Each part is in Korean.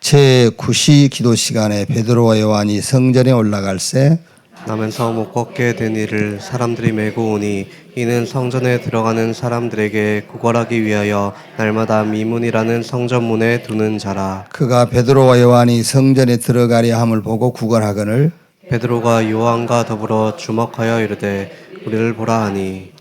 제9시 기도 시간에 베드로와 요한이 성전에 올라갈새 나면서 못 걷게 된 이를 사람들이 메고 오니 이는 성전에 들어가는 사람들에게 구걸하기 위하여 날마다 미문이라는 성전문에 두는 자라. 그가 베드로와 요한이 성전에 들어가려 함을 보고 구걸하거늘 베드로가 요한과 더불어 주목하여 이르되 우리를 보라 하니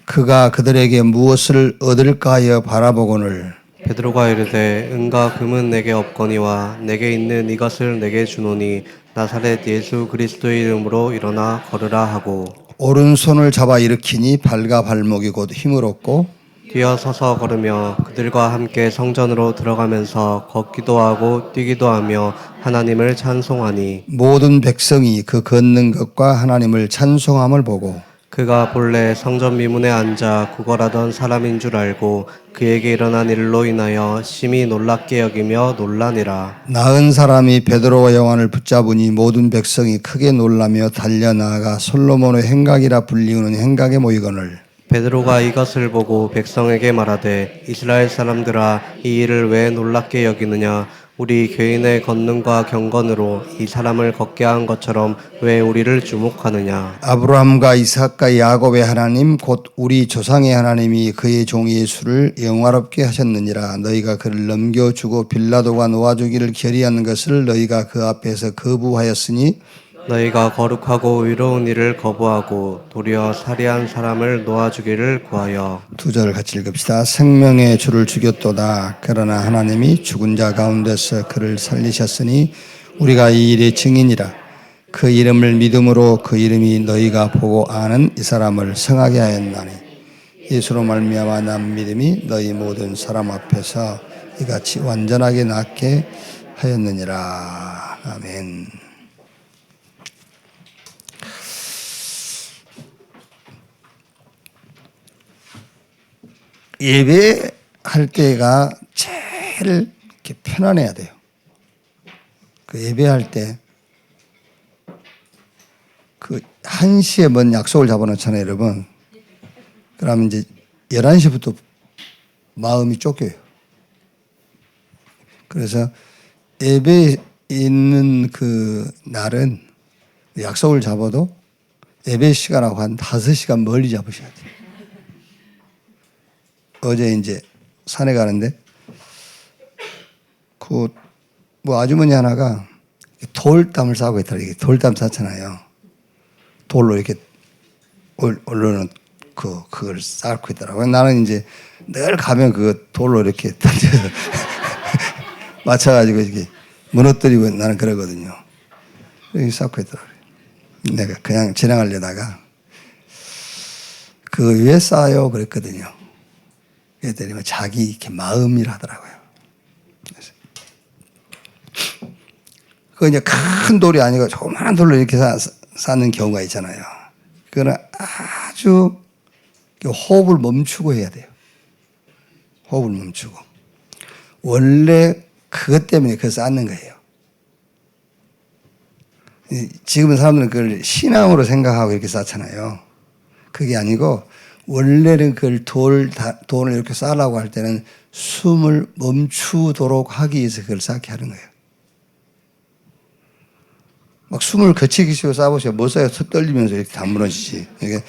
그가 그들에게 무엇을 얻을까 하여 바라보거늘 베드로가 이르되 은과 금은 내게 없거니와 내게 있는 이것을 내게 주노니 나사렛 예수 그리스도의 이름으로 일어나 걸으라 하고 오른손을 잡아 일으키니 발과 발목이 곧 힘을 얻고 뛰어 서서 걸으며 그들과 함께 성전으로 들어가면서 걷기도 하고 뛰기도 하며 하나님을 찬송하니 모든 백성이 그 걷는 것과 하나님을 찬송함을 보고 그가 본래 성전 미문에 앉아 구걸하던 사람인 줄 알고 그에게 일어난 일로 인하여 심히 놀랍게 여기며 놀라니라. 나은 사람이 베드로와 요한을 붙잡으니 모든 백성이 크게 놀라며 달려나가 솔로몬의 행각이라 불리우는 행각에 모이거늘 베드로가 이것을 보고 백성에게 말하되 이스라엘 사람들아 이 일을 왜 놀랍게 여기느냐 우리 교인의 권능과 경건으로 이 사람을 걷게 한 것처럼 왜 우리를 주목하느냐. 아브라함과 이삭과 야곱의 하나님 곧 우리 조상의 하나님이 그의 종 예수를 영화롭게 하셨느니라. 너희가 그를 넘겨주고 빌라도가 놓아주기를 결의한 것을 너희가 그 앞에서 거부하였으니 너희가 거룩하고 의로운 일을 거부하고 도리어 살해한 사람을 놓아주기를 구하여. 2절 같이 읽읍시다. 생명의 주를 죽였도다. 그러나 하나님이 죽은 자 가운데서 그를 살리셨으니 우리가 이 일의 증인이라. 그 이름을 믿음으로 그 이름이 너희가 보고 아는 이 사람을 성하게 하였나니 예수로 말미암아 난 믿음이 너희 모든 사람 앞에서 이같이 완전하게 낫게 하였느니라. 아멘. 예배할 때가 제일 이렇게 편안해야 돼요. 그 예배할 때 그 1시에 뭔 약속을 잡아놓잖아요, 여러분. 그러면 이제 11시부터 마음이 쫓겨요. 그래서 예배에 있는 그 날은 약속을 잡아도 예배 시간하고 한 5시간 멀리 잡으셔야 돼요. 어제 이제 산에 가는데 그 뭐 아주머니 하나가 돌담을 싸고 있더라고요. 돌담 쌌잖아요. 돌로 이렇게 올려놓은 그걸 쌓고 있더라고요. 나는 이제 늘 가면 그 돌로 이렇게 던져서 맞춰가지고 이렇게 무너뜨리고 나는 그러거든요. 이렇게 쌓고 있더라고요. 내가 그냥 지나가려다가 그 왜 쌓아요? 그랬거든요. 그랬더니 자기 이렇게 마음이라 하더라고요. 그래서 그 이제 큰 돌이 아니고 조그마한 돌로 이렇게 쌓는 경우가 있잖아요. 그거는 아주 호흡을 멈추고 해야 돼요. 호흡을 멈추고. 원래 그것 때문에 그걸 쌓는 거예요. 지금은 사람들은 그걸 신앙으로 생각하고 이렇게 쌓잖아요. 그게 아니고 원래는 그걸 돌을 이렇게 쌓으려고 할 때는 숨을 멈추도록 하기 위해서 그걸 쌓게 하는 거예요. 막 숨을 거치기 쉬워 쌓아보세요. 못 쌓여 떨리면서 이렇게 다 무너지지. 이게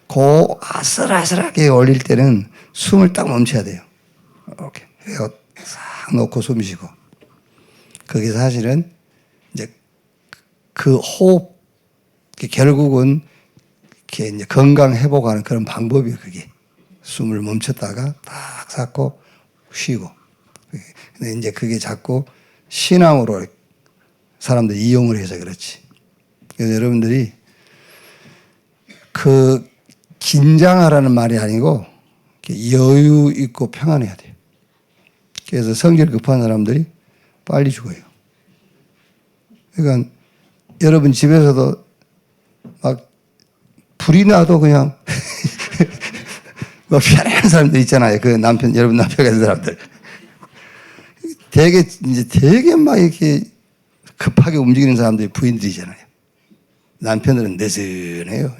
고 아슬아슬하게 올릴 때는 숨을 딱 멈춰야 돼요. 이렇게 싹 놓고 숨 쉬고. 그게 사실은 이제 그 호흡, 결국은 이렇게 이제 건강 회복하는 그런 방법이에요, 그게. 숨을 멈췄다가 딱 쌓고 쉬고. 근데 이제 그게 자꾸 신앙으로 사람들이 이용을 해서 그렇지. 그래서 여러분들이 그 긴장하라는 말이 아니고 여유 있고 평안해야 돼요. 그래서 성질 급한 사람들이 빨리 죽어요. 그러니까 여러분 집에서도 막 불이 나도 그냥 뭐 편안한 사람들 있잖아요. 그 여러분 남편 같은 사람들. 되게 막 이렇게 급하게 움직이는 사람들이 부인들이잖아요. 남편들은 느슨해요.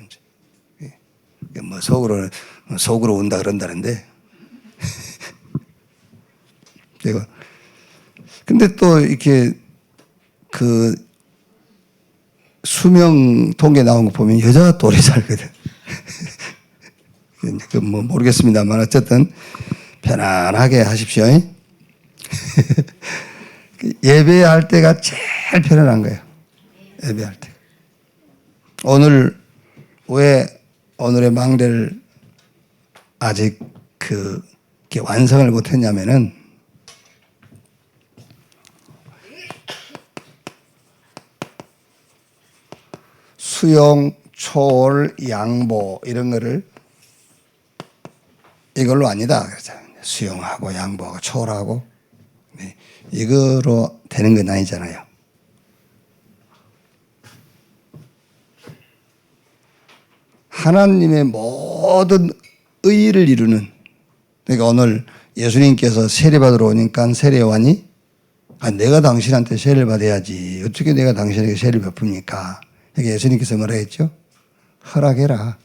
뭐 속으로 운다 그런다는데. 제가 근데 또 이렇게 그 수명 통계 나온 거 보면 여자가 또 오래 살거든. 그 뭐 모르겠습니다만 어쨌든 편안하게 하십시오. 예배할 때가 제일 편안한 거예요. 예배할 때. 오늘 왜 오늘의 망대를 아직 이렇게 완성을 못했냐면은 수용, 초월, 양보 이런 거를 이걸로 아니다 그러잖아요. 수용하고 양보하고 초월하고 네. 이거로 되는 건 아니잖아요. 하나님의 모든 의의를 이루는, 그러니까 오늘 예수님께서 세례받으러 오니까 세례요한이 내가 당신한테 세례를 받아야지 어떻게 내가 당신에게 세례를 베풉니까? 그러니까 예수님께서 뭐라 했죠? 허락해라.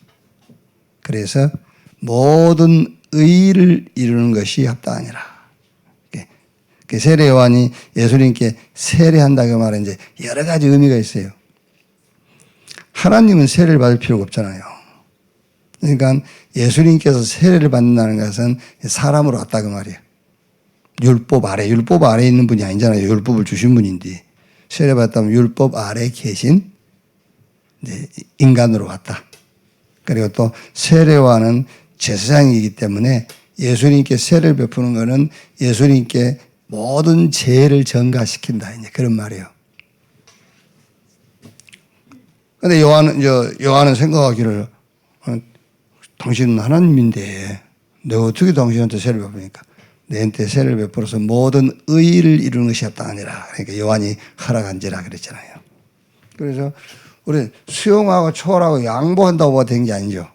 그래서 모든 의의를 이루는 것이 합당하니라. 그 세례요한이 예수님께 세례한다고 말은 이제 여러 가지 의미가 있어요. 하나님은 세례를 받을 필요가 없잖아요. 그러니까 예수님께서 세례를 받는다는 것은 사람으로 왔다 그 말이에요. 율법 아래 있는 분이 아니잖아요. 율법을 주신 분인데 세례 받았다면 율법 아래 계신 인간으로 왔다. 그리고 또 세례와는 제사장이기 때문에 예수님께 세례를 베푸는 것은 예수님께 모든 죄를 전가시킨다. 이제 그런 말이에요. 근데 요한은 생각하기를 당신은 하나님인데 내가 어떻게 당신한테 세례를 베푸니까 내한테 세례를 베풀어서 모든 의의를 이루는 것이 합당하니라. 그러니까 요한이 허락한지라 그랬잖아요. 그래서 우리 수용하고 초월하고 양보한다고 된 게 아니죠.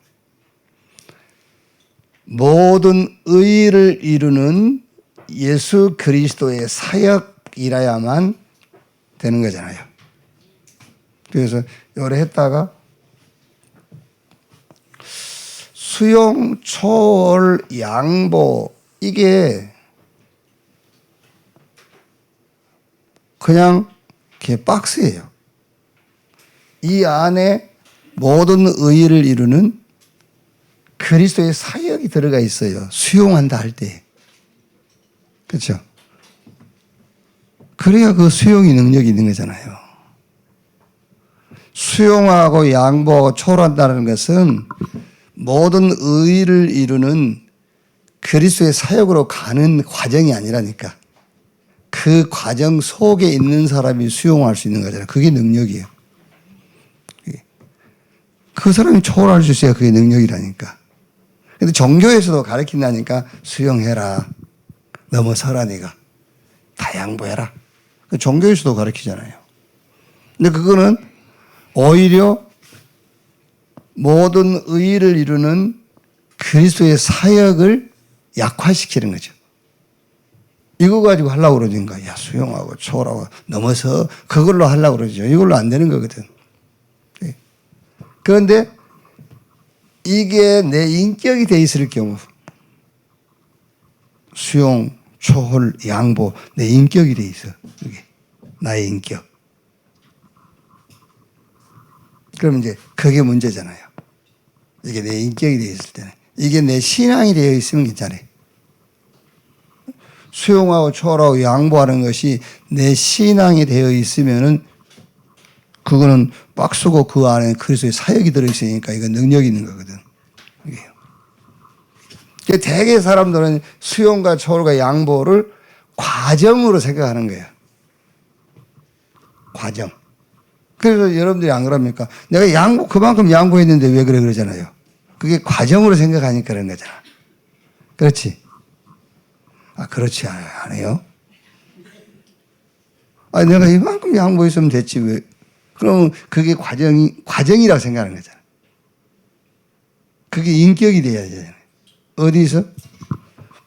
모든 의의를 이루는 예수 그리스도의 사역이라야만 되는 거잖아요. 그래서 요래 했다가 수용, 초월, 양보 이게 그냥 이렇게 박스예요. 이 안에 모든 의의를 이루는 그리스도의 사역이 들어가 있어요. 수용한다 할 때. 그렇죠? 그래야 그 수용의 능력이 있는 거잖아요. 수용하고 양보하고 초월한다는 것은 모든 의의를 이루는 그리스도의 사역으로 가는 과정이 아니라니까. 그 과정 속에 있는 사람이 수용할 수 있는 거잖아요. 그게 능력이에요. 그 사람이 초월할 수 있어야 그게 능력이라니까. 근데 종교에서도 가르친다니까 수용해라. 넘어서라 네가. 다 양보해라. 종교에서도 가르치잖아요. 근데 그거는 오히려 모든 의의를 이루는 그리스도의 사역을 약화시키는 거죠. 이거 가지고 하려고 그러니까 야 수용하고 초월하고 넘어서 그걸로 하려고 그러죠. 이걸로 안 되는 거거든. 그런데 이게 내 인격이 돼 있을 경우 수용, 초월, 양보 내 인격이 돼 있어. 이게 나의 인격. 그럼 이제 그게 문제잖아요. 이게 내 인격이 되어 있을 때는. 이게 내 신앙이 되어 있으면 괜찮아요. 수용하고 초월하고 양보하는 것이 내 신앙이 되어 있으면은 그거는 박스고 그 안에 그리스도의 사역이 들어있으니까 이건 능력이 있는 거거든. 대개 사람들은 수용과 초월과 양보를 과정으로 생각하는 거예요. 과정. 그래서 여러분들이 안 그럽니까? 내가 그만큼 양보했는데 왜 그래 그러잖아요. 그게 과정으로 생각하니까 그런 거잖아. 그렇지? 그렇지 않아요. 내가 이만큼 양보했으면 됐지 왜? 그러면 그게 과정이라고 생각하는 거잖아. 그게 인격이 돼야 되잖아요. 어디서?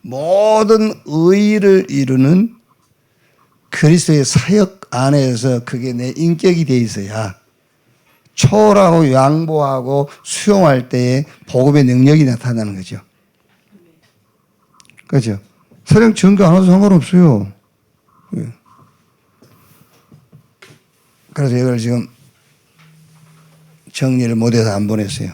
모든 의의를 이루는 그리스도의 사역 안에서 그게 내 인격이 돼 있어야 초월하고 양보하고 수용할 때에 복음의 능력이 나타나는 거죠. 그렇죠? 서령 증거 하나도 상관없어요. 그래서 이걸 지금 정리를 못해서 안 보냈어요.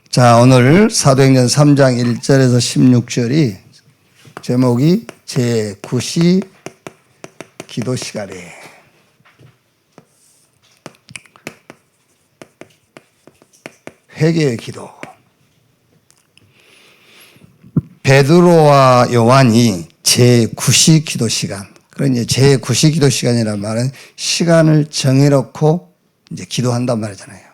자, 오늘 사도행전 3장 1절에서 16절이 제목이 제9시 기도 시간에 회개의 기도. 베드로와 요한이 제9시 기도 시간. 그러니 제9시 기도 시간이란 말은 시간을 정해놓고 이제 기도한단 말이잖아요.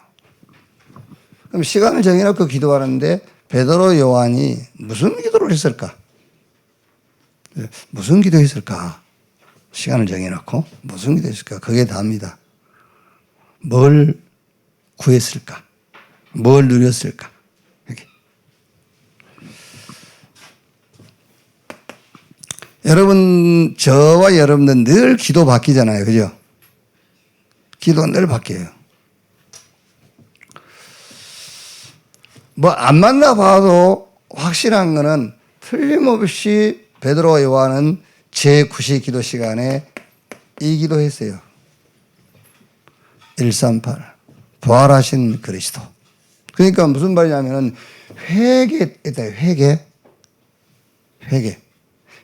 그럼 시간을 정해놓고 기도하는데 베드로 요한이 무슨 기도를 했을까? 무슨 기도했을까? 시간을 정해놓고 무슨 기도했을까? 그게 답니다. 뭘 구했을까? 뭘 누렸을까? 이렇게. 여러분, 저와 여러분들 늘 기도 바뀌잖아요. 그죠? 기도 늘 바뀌어요. 뭐 안 만나봐도 확실한 거는 틀림없이 베드로와 요한은 제9시 기도 시간에 이 기도했어요. 138 부활하신 그리스도. 그러니까 무슨 말이냐면은 회개했다.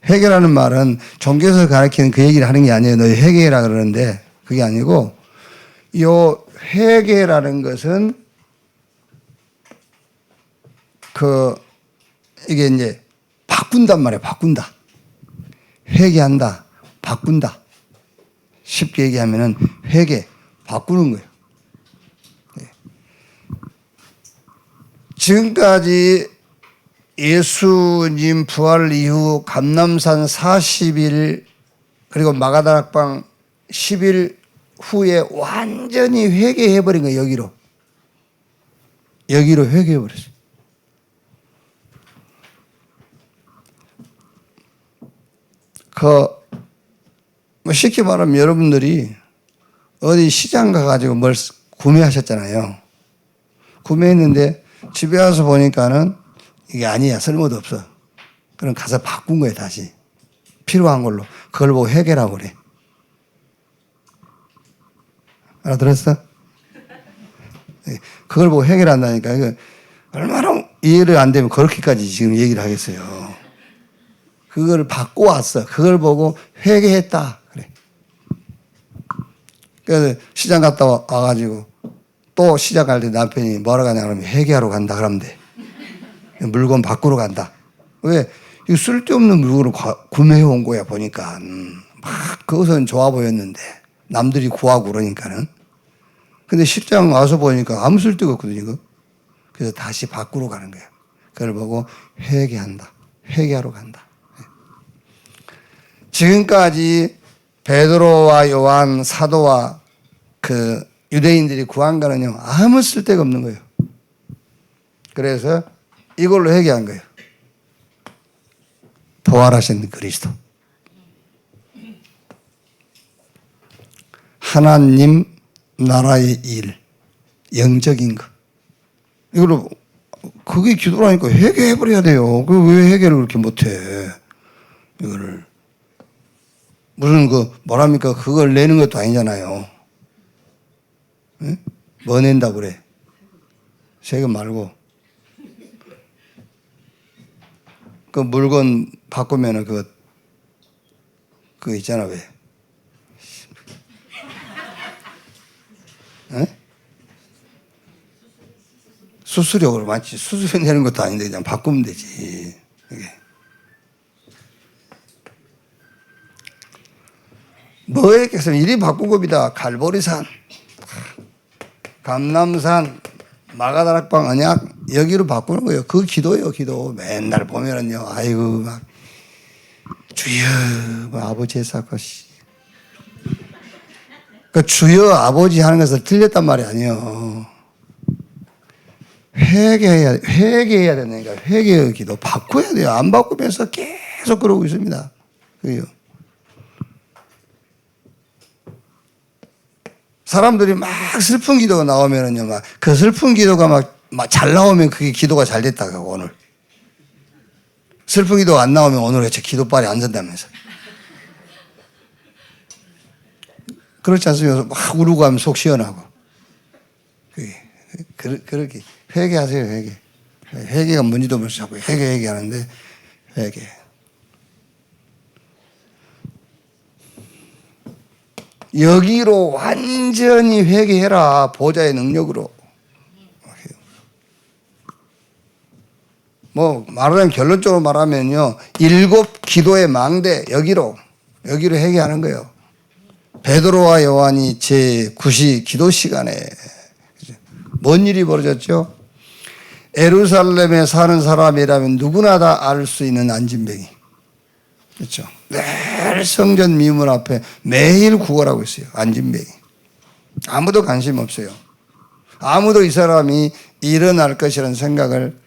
회개라는 말은 종교에서 가르치는 그 얘기를 하는 게 아니에요. 너희 회개라 그러는데 그게 아니고 요 회개라는 것은 이게 이제 바꾼단 말이에요. 바꾼다. 회개한다. 바꾼다. 쉽게 얘기하면은 회개, 바꾸는 거예요. 지금까지 예수님 부활 이후 감람산 40일 그리고 마가다락방 10일 후에 완전히 회개해버린 거예요. 여기로 회개해버렸어요. 쉽게 말하면 여러분들이 어디 시장 가가지고 뭘 구매하셨잖아요. 구매했는데 집에 와서 보니까는 이게 아니야. 쓸모도 없어. 그럼 가서 바꾼 거예요. 다시. 필요한 걸로. 그걸 보고 회개라고 그래. 알아들었어? 그걸 보고 회개한다니까. 이거 얼마나 이해를 안 되면 그렇게까지 지금 얘기를 하겠어요. 그걸 받고 왔어. 그걸 보고 회개했다. 그래. 그래서 시장 갔다 와가지고 또 시장 갈 때 남편이 뭐라 가냐 그러면 회개하러 간다 그러면 돼. 물건 바꾸러 간다. 왜? 이거 쓸데없는 물건을 구매해 온 거야 보니까. 막 그것은 좋아 보였는데 남들이 구하고 그러니까는. 근데 시장 와서 보니까 아무 쓸데가 없거든요. 이거. 그래서 다시 바꾸러 가는 거야. 그걸 보고 회개한다. 회개하러 간다. 지금까지 베드로와 요한 사도와 그 유대인들이 구한 거는요 아무 쓸데가 없는 거예요. 그래서 이걸로 회개한 거예요. 부활하신 그리스도. 하나님 나라의 일, 영적인 것. 이걸로 그게 기도라니까 회개해버려야 돼요. 그 왜 회개를 그렇게 못해? 이거를 무슨 뭐랍니까? 그걸 내는 것도 아니잖아요. 응? 뭐 낸다고 그래? 세금 말고. 그 물건 바꾸면은 그거 있잖아, 왜? 응? 수수료를 맞지. 수수료 내는 것도 아닌데 그냥 바꾸면 되지. 이게. 뭐였겠어요? 이리 바꾼 겁니다. 갈보리산, 감람산, 마가다락방 언약 여기로 바꾸는 거예요. 그 기도예요. 기도. 맨날 보면은요. 아이고 막 주여 아버지 했사것이. 그 주여 아버지 하는 것을 틀렸단 말이 아니에요. 회개해야 된다니까. 회개의 기도 바꿔야 돼요. 안 바꾸면서 계속 그러고 있습니다. 그래요. 사람들이 막 슬픈 기도가 나오면은요, 막 그 슬픈 기도가 막 잘 나오면 그게 기도가 잘 됐다고 하고, 오늘. 슬픈 기도가 안 나오면 오늘 저 기도빨이 안 선다면서. 그렇지 않습니까? 막 울고 하면 속 시원하고. 그렇게 회개하세요, 회개. 회개가 뭔지도 모르고 자꾸 회개하는데 회개. 여기로 완전히 회개해라. 보좌의 능력으로. 뭐 말하자면 결론적으로 말하면요, 7 기도의 망대 여기로 회개하는 거예요. 베드로와 요한이 제9시 기도 시간에 뭔 일이 벌어졌죠? 예루살렘에 사는 사람이라면 누구나 다 알 수 있는 안진뱅이, 그렇죠? 매일 성전 미문 앞에 매일 구걸하고 있어요. 안진뱅이. 아무도 관심 없어요. 아무도 이 사람이 일어날 것이라는 생각을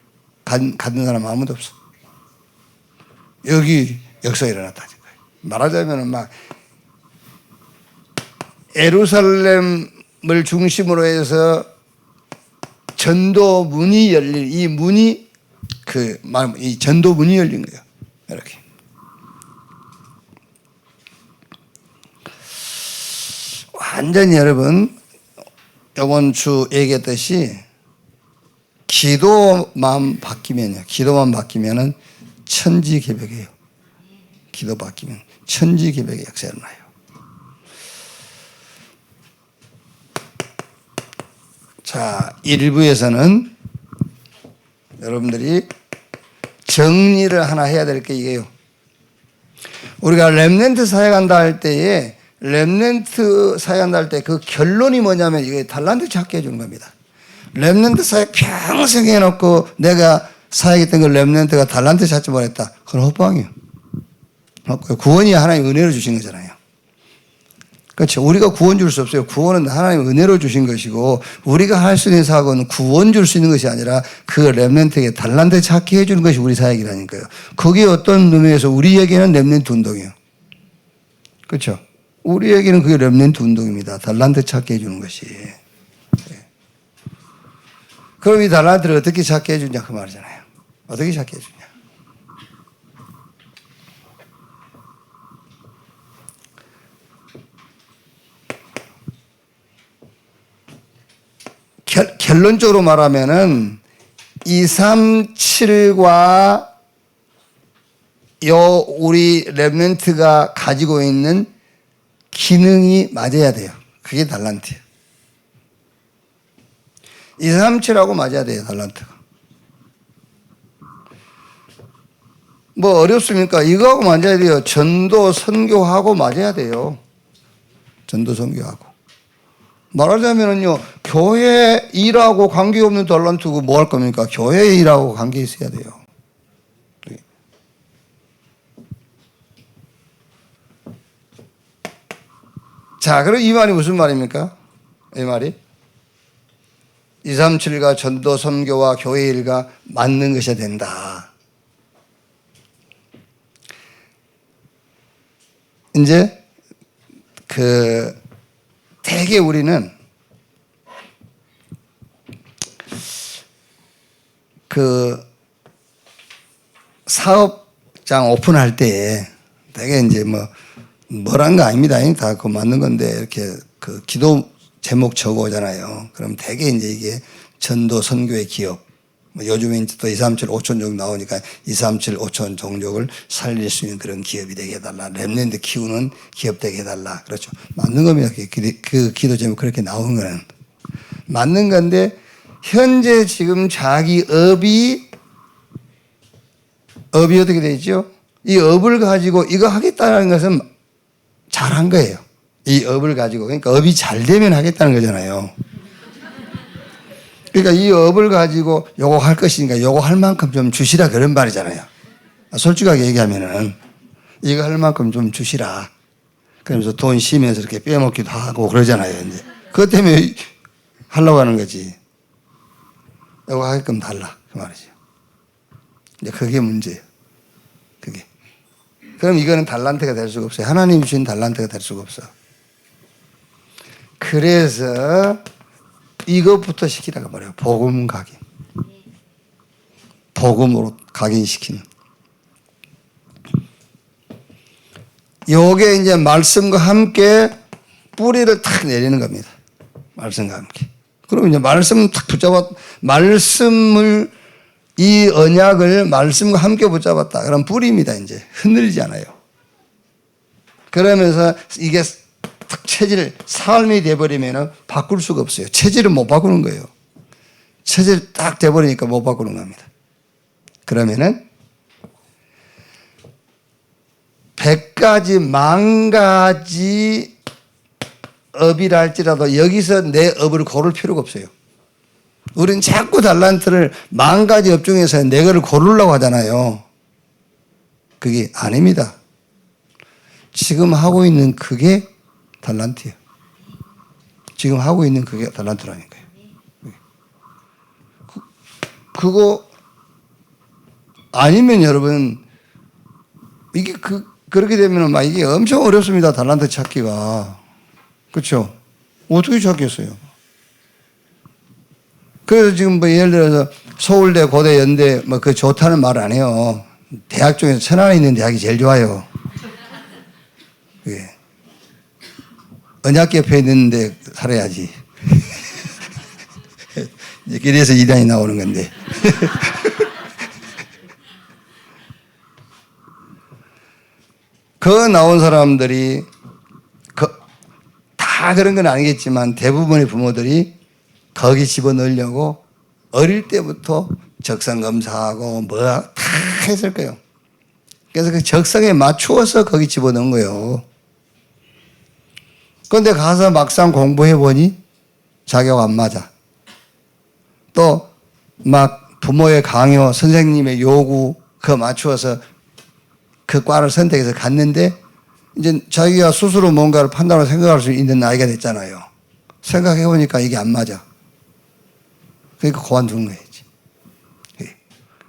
갖는 사람 아무도 없어. 여기 역사가 일어났다는 거예요. 말하자면 막 예루살렘을 중심으로 해서 전도 문이 열릴, 이 문이 이 전도 문이 열린 거예요. 이렇게. 완전히 여러분, 이번 주 얘기했듯이 기도만 바뀌면은 천지개벽이에요. 기도 바뀌면 천지개벽의 역사가 일어나요. 자, 1부에서는 여러분들이 정리를 하나 해야 될 게 이게요. 우리가 렘넌트 사역한다 할 때에 렘넌트 사역한다 할 때 그 결론이 뭐냐면 이게 달란트 찾게 해주는 겁니다. 렘넌트 사역 평생 해놓고 내가 사역했던 그 렘넌트가 달란트 찾지 못했다. 그건 헛방이에요. 구원이 하나님 은혜로 주신 거잖아요. 그렇죠. 우리가 구원 줄 수 없어요. 구원은 하나님 은혜로 주신 것이고, 우리가 할 수 있는 사역은 구원 줄 수 있는 것이 아니라 그 렘넌트에게 달란트 찾게 해주는 것이 우리 사역이라니까요. 그게 어떤 의미에서 우리에게는 렘넌트 운동이에요. 그렇죠. 우리에게는 그게 렘넌트 운동입니다. 달란트 찾게 해주는 것이. 그럼 이 달란트를 어떻게 찾게 해주냐 그 말이잖아요. 어떻게 찾게 해주냐. 결론적으로 말하면은 237과 우리 렘넌트가 가지고 있는 기능이 맞아야 돼요. 그게 달란트예요. 237하고 맞아야 돼요, 달란트가. 뭐 어렵습니까? 이거하고 맞아야 돼요. 전도, 선교하고 맞아야 돼요. 전도, 선교하고. 말하자면은요, 교회 일하고 관계없는 달란트고 뭐 할 겁니까? 교회 일하고 관계 있어야 돼요. 자, 그럼 이 말이 무슨 말입니까? 이 말이 237과 전도, 선교와 교회 일과 맞는 것이 된다. 이제 대개 우리는 사업장 오픈할 때에 되게 이제 뭐란 거 아닙니다. 다 그거 맞는 건데 이렇게 기도 제목 적어오잖아요. 그럼 되게 이제 이게 전도 선교의 기업. 요즘에 이제 또 237 5천 종족 나오니까 237 5천 종족을 살릴 수 있는 그런 기업이 되게 해달라. 렘넌트 키우는 기업 되게 해달라. 그렇죠. 맞는 겁니다. 그 기도 제목 그렇게 나온 거는. 맞는 건데, 현재 지금 자기 업이 어떻게 되죠? 이 업을 가지고 이거 하겠다는 것은 잘한 거예요. 이 업을 가지고. 그러니까 업이 잘 되면 하겠다는 거잖아요. 그러니까 이 업을 가지고 요거 할 것이니까 요거 할 만큼 좀 주시라 그런 말이잖아요. 솔직하게 얘기하면은 이거 할 만큼 좀 주시라. 그러면서 돈 쉬면서 이렇게 빼먹기도 하고 그러잖아요. 이제 그것 때문에 하려고 하는 거지. 요거 하게끔 달라 그 말이죠. 이제 그게 문제예요. 그게. 그럼 이거는 달란트가 될 수가 없어요. 하나님이 주신 달란트가 될 수가 없어. 그래서 이것부터 시키라고 말해요. 복음 각인. 복음으로 각인시키는. 요게 이제 말씀과 함께 뿌리를 탁 내리는 겁니다. 말씀과 함께. 그럼 이제 말씀을 탁 말씀을, 이 언약을 말씀과 함께 붙잡았다. 그럼 뿌리입니다, 이제. 흔들리지 않아요. 그러면서 이게 탁 삶이 돼버리면 바꿀 수가 없어요. 체질은 못 바꾸는 거예요. 체질 딱 돼버리니까 못 바꾸는 겁니다. 그러면은 100가지, 10,000가지 업이라 할지라도 여기서 내 업을 고를 필요가 없어요. 우리는 자꾸 달란트를 10,000가지 업 중에서 내 거를 고르려고 하잖아요. 그게 아닙니다. 지금 하고 있는 그게 달란트예요. 지금 하고 있는 그게 달란트라니까요. 그거 아니면 여러분, 이게 그렇게 되면 막 이게 엄청 어렵습니다. 달란트 찾기가. 그렇죠? 어떻게 찾겠어요? 그래서 지금 뭐 예를 들어서 서울대, 고대, 연대 뭐 그 좋다는 말 안 해요. 대학 중에서 천안에 있는 대학이 제일 좋아요. 예. 언약 옆에 있는데 살아야지. 이제 그래서 이단이 나오는 건데. 그 나온 사람들이 다 그런 건 아니겠지만 대부분의 부모들이 거기 집어넣으려고 어릴 때부터 적성 검사하고 뭐 다 했을 거예요. 그래서 그 적성에 맞추어서 거기 집어넣은 거예요. 그런데 가서 막상 공부해 보니 자격 안 맞아. 또 막 부모의 강요, 선생님의 요구 그거 맞추어서 그 과를 선택해서 갔는데 이제 자기가 스스로 뭔가를 판단하고 생각할 수 있는 나이가 됐잖아요. 생각해 보니까 이게 안 맞아. 그러니까 그만두는 거야지.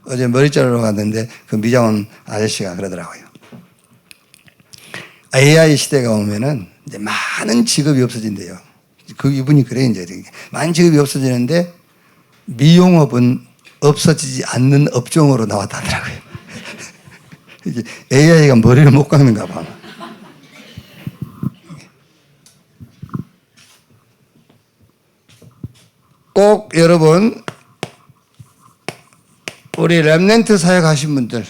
어제 머리 자르러 갔는데 그 미장원 아저씨가 그러더라고요. AI 시대가 오면은 이제 많은 직업이 없어진대요. 그 이분이 그래 이제 많은 직업이 없어지는데 미용업은 없어지지 않는 업종으로 나왔다 하더라고요. 이제 AI가 머리를 못 깎는가 봐. 꼭 여러분 우리 렘넌트 사역 하신 분들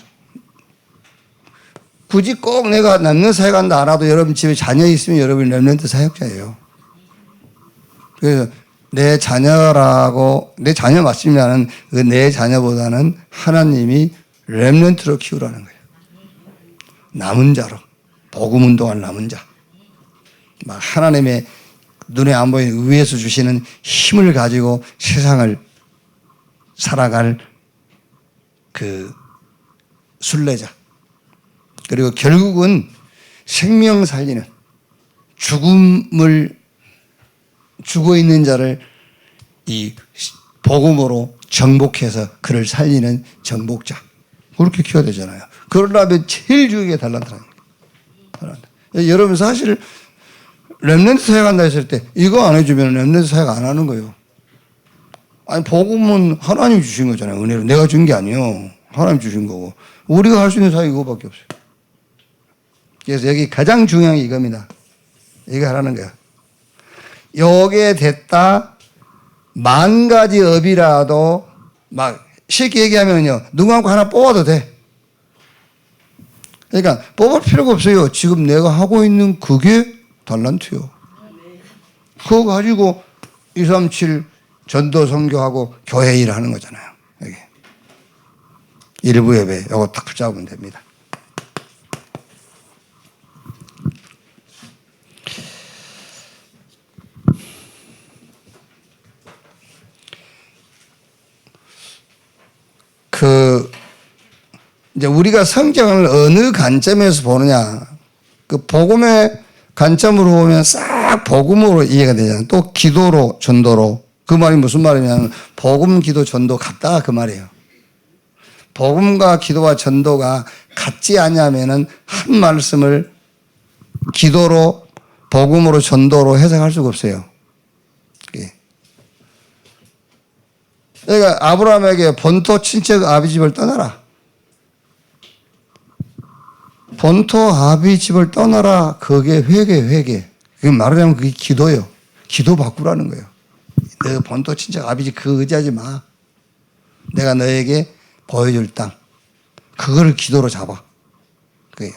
굳이 꼭 내가 렘넌트 사역한다 안 하도 여러분 집에 자녀 있으면 여러분 렘넌트 사역자예요. 그래서 내 자녀라고 내 자녀 맞으면 그 내 자녀보다는 하나님이 렘넌트로 키우라는 거예요. 남은 자로 복음 운동할 남은 자. 막 하나님의 눈에 안 보이는 위에서 주시는 힘을 가지고 세상을 살아갈 그 순례자. 그리고 결국은 생명 살리는 죽음을 죽어 있는 자를 이 복음으로 정복해서 그를 살리는 정복자. 그렇게 키워야 되잖아요. 그러려면 제일 중요한 게 달란트라는 거예요. 여러분 사실 렘넌트 사역한다 했을 때 이거 안 해주면 렘넌트 사역 안 하는 거예요. 아니 복음은 하나님 주신 거잖아요. 은혜로 내가 준 게 아니에요. 하나님 주신 거고 우리가 할 수 있는 사역이 이거밖에 없어요. 그래서 여기 가장 중요한 게 이겁니다. 이거 하라는 거야. 요게 됐다 10,000가지 업이라도 막 쉽게 얘기하면요 누구한테 하나 뽑아도 돼. 그러니까 뽑을 필요가 없어요. 지금 내가 하고 있는 그게 달란트요. 그거 가지고 237 전도 선교하고 교회 일 하는 거잖아요. 여기. 일부 예배 요거 딱 붙잡으면 됩니다. 이제 우리가 성경을 어느 관점에서 보느냐. 그 복음의 관점으로 보면 싹 복음으로 이해가 되잖아요. 또 기도로, 전도로. 그 말이 무슨 말이냐면 복음, 기도, 전도 같다 그 말이에요. 복음과 기도와 전도가 같지 않냐면은 한 말씀을 기도로, 복음으로, 전도로 해석할 수가 없어요. 그러니까 아브라함에게 본토 친척 아비 집을 떠나라. 본토 아비 집을 떠나라. 그게 회개. 그게 말하자면 그게 기도예요. 기도 바꾸라는 거예요. 너 본토 친척 아버지 그 의지하지 마. 내가 너에게 보여줄 땅. 그거를 기도로 잡아. 그게요.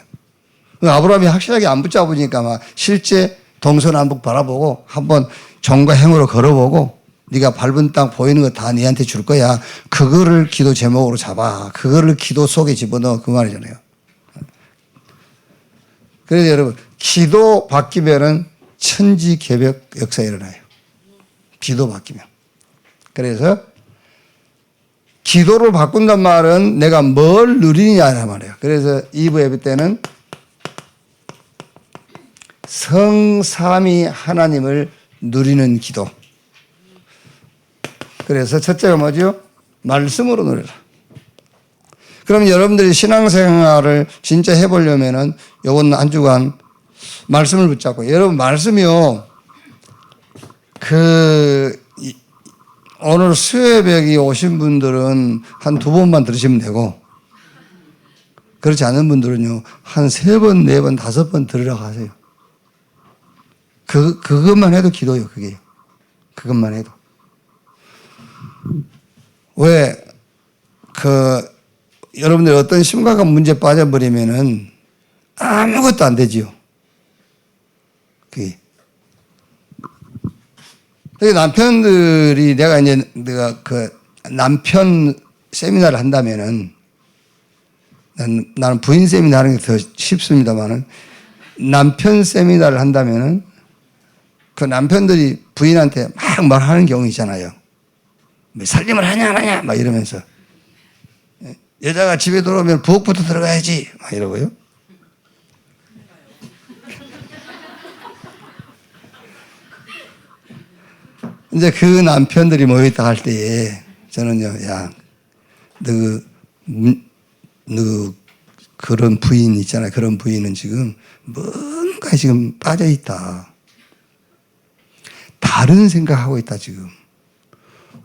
아브라함이 확실하게 안 붙잡으니까 막 실제 동서남북 바라보고 한번 정과 행으로 걸어보고 네가 밟은 땅 보이는 거 다 네한테 줄 거야. 그거를 기도 제목으로 잡아. 그거를 기도 속에 집어넣어. 그 말이잖아요. 그래서 여러분 기도 바뀌면은 천지개벽 역사 일어나요. 기도 바뀌면. 그래서 기도를 바꾼단 말은 내가 뭘 누리느냐는 말이에요. 그래서 2부 예배 때는 성삼위 하나님을 누리는 기도. 그래서 첫째가 뭐죠? 말씀으로 누려라. 그럼 여러분들이 신앙생활을 진짜 해보려면은 요번 한 주간 말씀을 붙잡고, 여러분 말씀이요, 오늘 수요예배에 오신 분들은 한 2번만 들으시면 되고, 그렇지 않은 분들은요, 한 3번, 4번, 5번 들으라고 하세요. 그것만 해도 기도예요, 그게. 그것만 해도. 왜, 여러분들 어떤 심각한 문제에 빠져버리면은 아무것도 안 되지요. 그게. 남편들이 내가 남편 세미나를 한다면은 나는 부인 세미나 하는 게 더 쉽습니다만은 남편 세미나를 한다면은 그 남편들이 부인한테 막 말하는 경우 있잖아요. 뭐 살림을 하냐 안 하냐 막 이러면서 여자가 집에 들어오면 부엌부터 들어가야지 막 이러고요. 이제 그 남편들이 모여있다 할 때에 저는요, 야, 너 그런 부인 있잖아요. 그런 부인은 지금 뭔가 지금 빠져있다. 다른 생각하고 있다, 지금.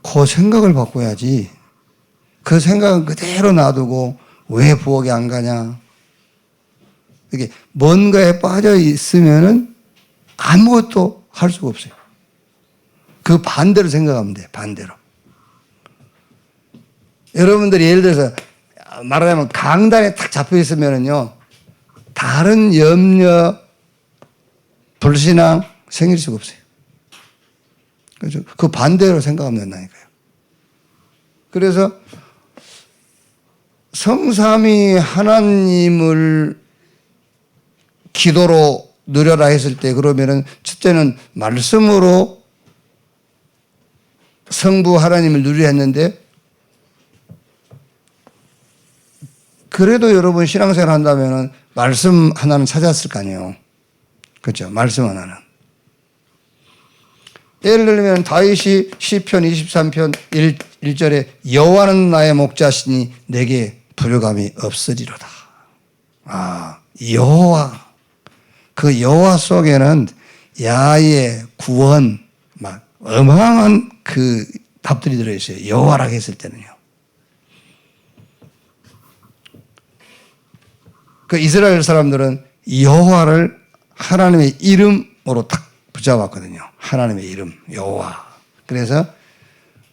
그 생각을 바꿔야지. 그 생각은 그대로 놔두고 왜 부엌에 안 가냐. 이게 뭔가에 빠져 있으면은 아무것도 할 수가 없어요. 그 반대로 생각하면 돼, 반대로. 여러분들이 예를 들어서 말하자면 강단에 탁 잡혀 있으면은요, 다른 염려, 불신앙 생길 수가 없어요. 그렇죠? 그 반대로 생각하면 된다니까요. 그래서 성삼위 하나님을 기도로 누려라 했을 때 그러면은 첫째는 말씀으로 성부 하나님을 누리려 했는데 그래도 여러분 신앙생활 한다면은 말씀 하나는 찾았을 거 아니에요. 그렇죠? 말씀 하나는. 예를 들면 다윗이 시편 23편 1절에 여호와는 나의 목자시니 내게 불감이 없으리로다. 아, 여호와. 그 여호와 속에는 야의 구원, 막 어마어마한 그 답들이 들어있어요. 여호와라고 했을 때는요. 그 이스라엘 사람들은 여호와를 하나님의 이름으로 딱 붙잡았거든요. 하나님의 이름, 여호와. 그래서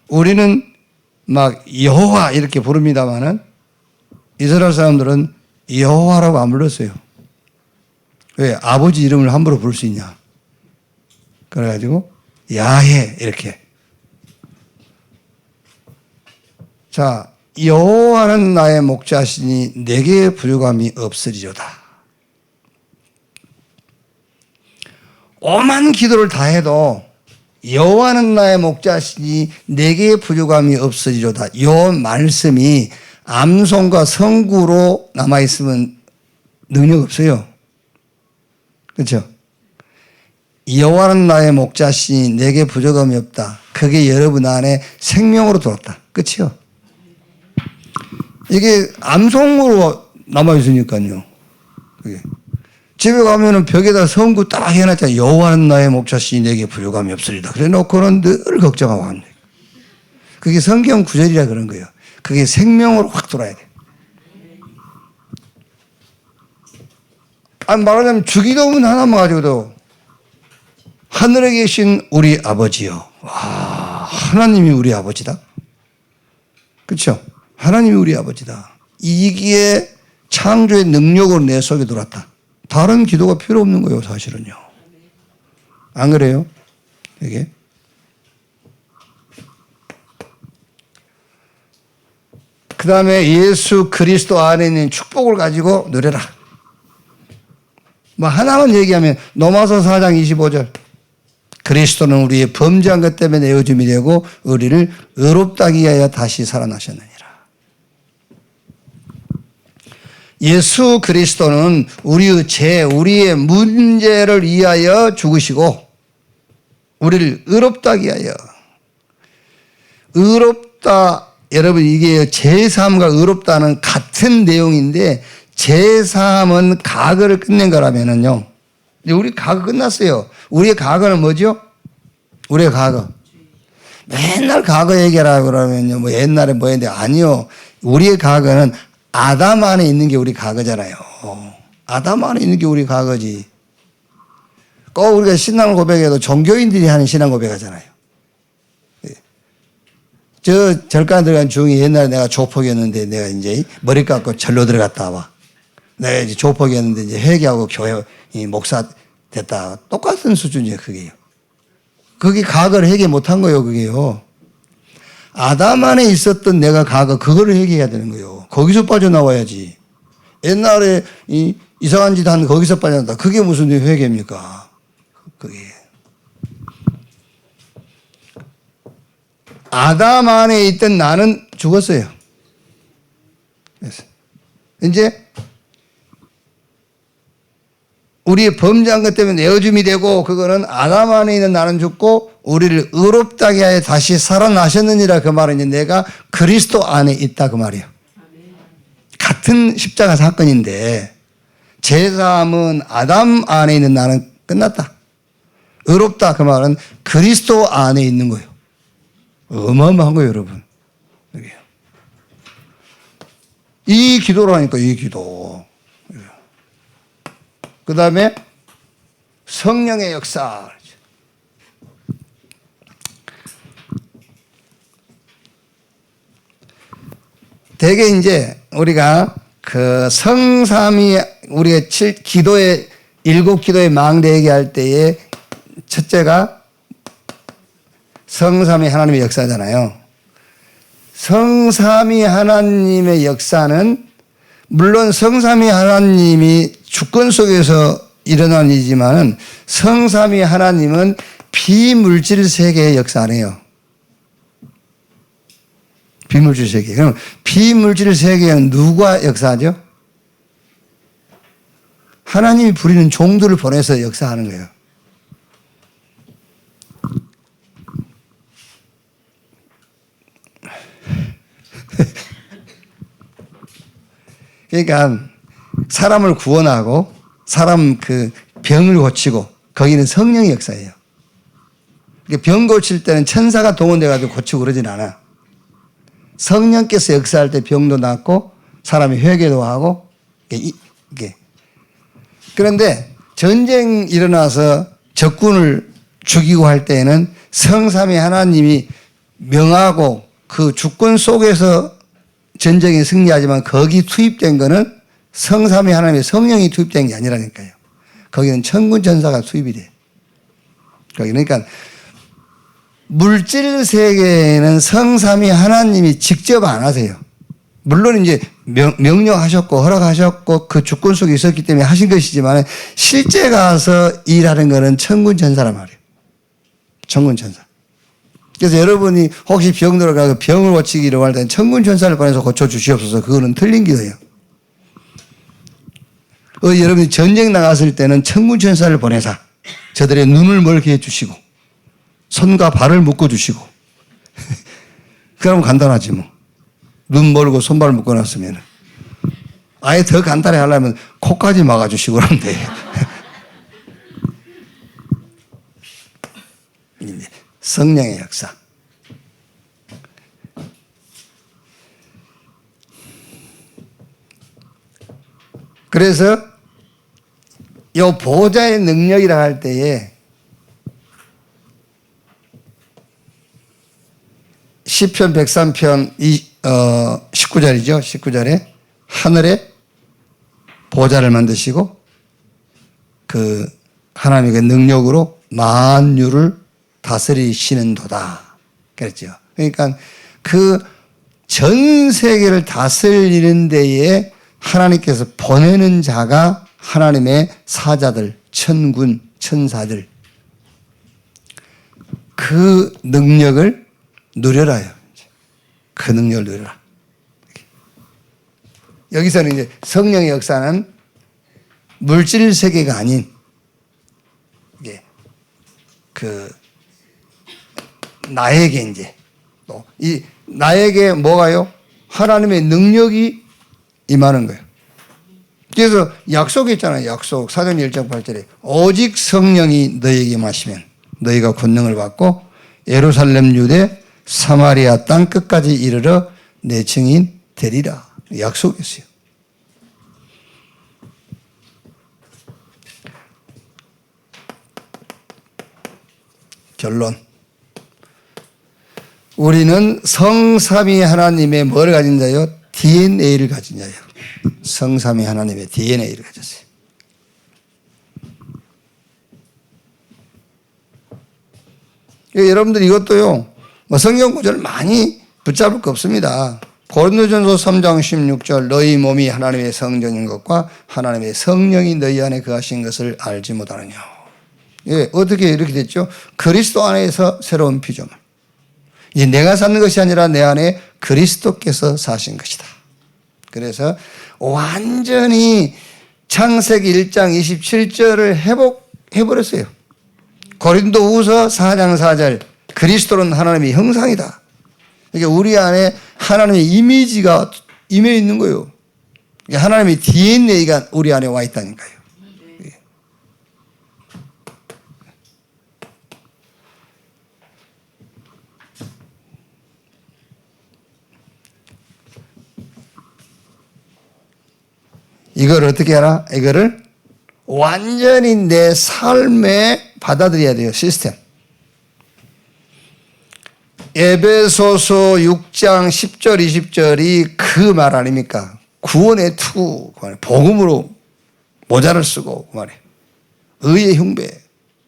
우리는 막 여호와 이렇게 부릅니다마는 이스라엘 사람들은 여호와라고 안 불렀어요. 왜? 아버지 이름을 함부로 부를 수 있냐. 그래가지고 야해 이렇게. 자, 여호와는 나의 목자시니 내게 부족함이 없으리로다. 오만 기도를 다 해도 여호와는 나의 목자시니 내게 부족함이 없으리로다. 이 말씀이 암송과 성구로 남아있으면 능력 없어요. 그렇죠? 여호와는 나의 목자시니 내게 부족함이 없다. 그게 여러분 안에 생명으로 들어왔다. 끝이요. 이게 암송으로 남아있으니까요. 그게. 집에 가면은 벽에다 성구 딱 해놨잖아요. 여호와는 나의 목자시니 내게 부족함이 없으리다. 그래 놓고는 늘 걱정하고 합니다. 그게 성경 구절이라 그런 거예요. 그게 생명으로 확 돌아야 돼. 아니, 말하자면 주기도문 하나만 가지고도 하늘에 계신 우리 아버지요. 와, 하나님이 우리 아버지다. 그렇죠? 하나님이 우리 아버지다. 이기에 창조의 능력으로 내 속에 들어왔다. 다른 기도가 필요 없는 거예요, 사실은요. 안 그래요? 이게? 그 다음에 예수 그리스도 안에 있는 축복을 가지고 누려라. 뭐 하나만 얘기하면 로마서 4장 25절. 그리스도는 우리의 범죄한 것 때문에 내어줌이 되고 우리를 의롭다기 위하여 다시 살아나셨느니라. 예수 그리스도는 우리의 죄, 우리의 문제를 위하여 죽으시고 우리를 의롭다기 위하여. 의롭다, 여러분 이게 죄사함과 의롭다는 같은 내용인데 죄사함은 과거를 끝낸 거라면은요. 우리 과거 끝났어요. 우리의 과거는 뭐죠? 우리의 과거. 맨날 과거 얘기하라고 그러면요. 뭐 옛날에 뭐 했는데 아니요. 우리의 과거는 아담 안에 있는 게 우리 과거잖아요. 아담 안에 있는 게 우리 과거지. 꼭 우리가 신앙을 고백해도 종교인들이 하는 신앙 고백하잖아요. 저 절간 들어간 중이 옛날에 내가 조폭이었는데 내가 이제 머리 깎고 절로 들어갔다 와. 내가 이제 조폭이었는데 이제 회개하고 교회 목사 됐다. 똑같은 수준이에요, 그게요. 그게 과거를 회개 못한 거예요, 그게요. 아담 안에 있었던 내가 과거, 그거를 회개해야 되는 거예요. 거기서 빠져나와야지. 옛날에 이상한 짓 한 거기서 빠져나왔다. 그게 무슨 회개입니까? 그게. 아담 안에 있던 나는 죽었어요. 그래서 이제 우리의 범죄한 것 때문에 내어줌이 되고 그거는 아담 안에 있는 나는 죽고 우리를 의롭다게 하여 다시 살아나셨느니라. 그 말은 이제 내가 그리스도 안에 있다 그 말이에요. 같은 십자가 사건인데 제사함은 아담 안에 있는 나는 끝났다. 의롭다 그 말은 그리스도 안에 있는 거예요. 어마어마한 거예요, 여러분. 이 기도라니까, 이 기도. 그 다음에 성령의 역사. 대개 이제 우리가 그 성삼위, 우리가 기도의, 7기도의 망대 얘기할 때에 첫째가 성삼위 하나님의 역사잖아요. 성삼위 하나님의 역사는 물론 성삼위 하나님이 주권 속에서 일어난 일이지만 성삼위 하나님은 비물질 세계의 역사 아니에요. 비물질 세계. 그럼 비물질 세계는 누가 역사하죠? 하나님이 부리는 종들을 보내서 역사하는 거예요. 그러니까 사람을 구원하고 사람 그 병을 고치고 거기는 성령의 역사예요. 병 고칠 때는 천사가 동원돼가지고 고치고 그러진 않아. 성령께서 역사할 때 병도 낫고 사람이 회개도 하고 이게. 그런데 전쟁 일어나서 적군을 죽이고 할 때에는 성삼위 하나님이 명하고 그 주권 속에서 전쟁에 승리하지만 거기 투입된 거는 성삼위 하나님의 성령이 투입된 게 아니라니까요. 거기는 천군 천사가 투입이 돼. 그러니까 물질 세계에는 성삼위 하나님이 직접 안 하세요. 물론 이제 명령하셨고 허락하셨고 그 주권 속에 있었기 때문에 하신 것이지만 실제 가서 일하는 거는 천군 천사란 말이에요. 천군 천사. 그래서 여러분이 혹시 병 들어가서 병을 고치기로 할 때는 천군 천사를 보내서 고쳐주시옵소서. 그거는 틀린 기도예요. 여러분이 전쟁 나갔을 때는 천군 천사를 보내사 저들의 눈을 멀게 해주시고 손과 발을 묶어주시고 그러면 간단하지 뭐. 눈 멀고 손발 묶어놨으면 아예 더 간단히 하려면 코까지 막아주시고 그러면 돼. 성령의 역사. 그래서 이 보호자의 능력이라 할 때에 시편 103편 19절이죠. 19절에 하늘에 보좌를 만드시고 그 하나님의 능력으로 만유를 다스리시는도다. 그랬죠. 그러니까 그 전 세계를 다스리는 데에 하나님께서 보내는 자가 하나님의 사자들, 천군, 천사들. 그 능력을 누려라요. 그 능력을 누려라. 여기서는 이제 성령의 역사는 물질 세계가 아닌 나에게 이제 또 이 나에게 뭐가요? 하나님의 능력이 임하는 거예요. 그래서 약속이 있잖아요. 약속. 사도행 1장 8절에 오직 성령이 너희에게 임하시면 너희가 권능을 받고 예루살렘, 유대, 사마리아 땅 끝까지 이르러 내 증인 되리라. 약속이었어요. 결론. 우리는 성삼위 하나님의 뭘 가진 자요? DNA를 가진 자예요. 성삼위 하나님의 DNA를 가졌어요. 여러분들 이것도요, 성경 구절을 많이 붙잡을 거 없습니다. 고린도전서 3장 16절 너희 몸이 하나님의 성전인 것과 하나님의 성령이 너희 안에 거하신 것을 알지 못하느냐. 예, 어떻게 이렇게 됐죠? 그리스도 안에서 새로운 피조물. 이 내가 사는 것이 아니라 내 안에 그리스도께서 사신 것이다. 그래서 완전히 창세기 1장 27절을 회복해버렸어요. 고린도후서 4장 4절 그리스도는 하나님의 형상이다. 그러니까 우리 안에 하나님의 이미지가 임해 있는 거예요. 하나님의 DNA가 우리 안에 와 있다니까요. 이걸 어떻게 하라? 이거를 완전히 내 삶에 받아들여야 돼요. 시스템. 에베소서 6장 10절 20절이 그 말 아닙니까? 구원의 투구, 복음으로 모자를 쓰고 그 말이에요. 의의 흉배.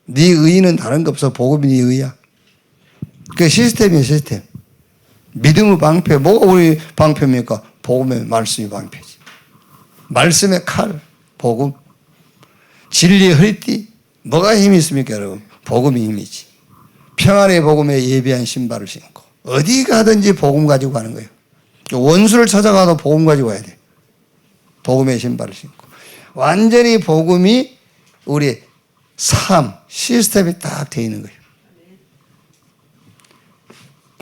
네 의의는 다른 거 없어. 복음이 네 의의야. 그 시스템이에요. 시스템. 믿음의 방패. 뭐가 우리 방패입니까? 복음의 말씀이 방패지. 말씀의 칼, 복음. 진리의 허리띠. 뭐가 힘이 있습니까, 여러분? 복음이 힘이지. 평안의 복음에 예비한 신발을 신고 어디 가든지 복음 가지고 가는 거예요. 원수를 찾아가도 복음 가지고 가야 돼. 복음의 신발을 신고. 완전히 복음이 우리 삶, 시스템이 딱 돼 있는 거예요.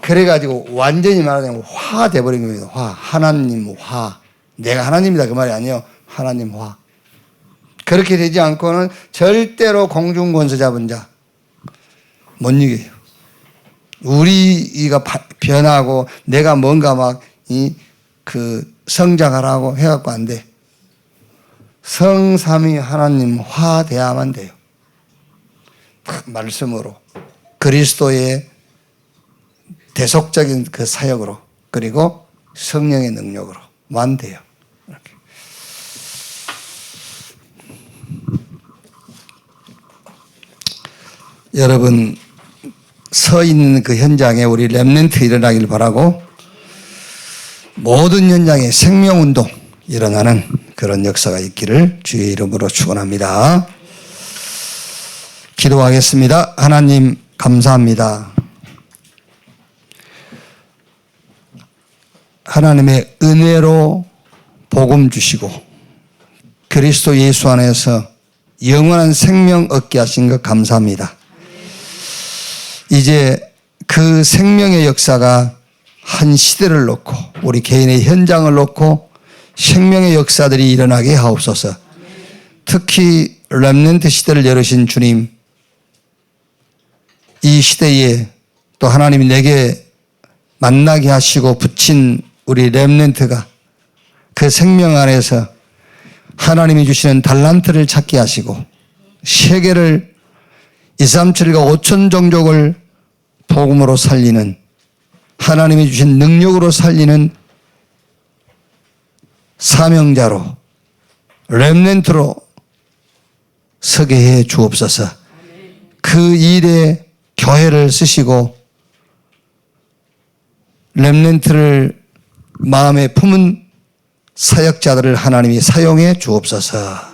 그래가지고 완전히 말하자면 화 돼버린 겁니다. 화. 하나님 화. 내가 하나님이다 그 말이 아니에요. 하나님 화. 그렇게 되지 않고는 절대로 공중권세 잡은 자 못 이겨요. 우리가 변하고 내가 뭔가 막 성장하라고 해갖고 안 돼. 성삼위 하나님 화 돼야만 돼요. 말씀으로 그리스도의 대속적인 그 사역으로 그리고 성령의 능력으로만 돼요. 이렇게. 여러분 서 있는 그 현장에 우리 렘넌트 일어나길 바라고 모든 현장에 생명운동 일어나는 그런 역사가 있기를 주의 이름으로 축원합니다. 기도하겠습니다. 하나님 감사합니다. 하나님의 은혜로 복음 주시고 그리스도 예수 안에서 영원한 생명 얻게 하신 것 감사합니다. 이제 그 생명의 역사가 한 시대를 놓고 우리 개인의 현장을 놓고 생명의 역사들이 일어나게 하옵소서. 특히 렘넌트 시대를 열으신 주님, 이 시대에 또 하나님이 내게 만나게 하시고 붙인 우리 렘넌트가 그 생명 안에서 하나님이 주시는 달란트를 찾게 하시고 세계를 2, 3, 7과 5천 종족을 복음으로 살리는 하나님이 주신 능력으로 살리는 사명자로 렘넌트로 서게 해 주옵소서. 그 일에 교회를 쓰시고 렘넌트를 마음에 품은 사역자들을 하나님이 사용해 주옵소서.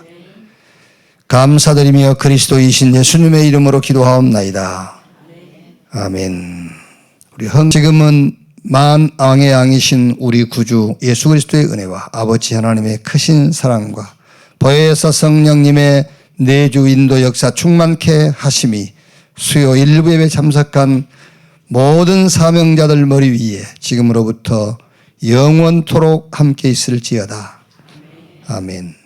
감사드리며 그리스도이신 예수님의 이름으로 기도하옵나이다. 아멘. 우리 지금은 만왕의 왕이신 우리 구주 예수 그리스도의 은혜와 아버지 하나님의 크신 사랑과 보혜사 성령님의 내주 인도 역사 충만케 하심이 수요 일부 예배 참석한 모든 사명자들 머리 위에 지금으로부터 영원토록 함께 있을지어다. 아멘.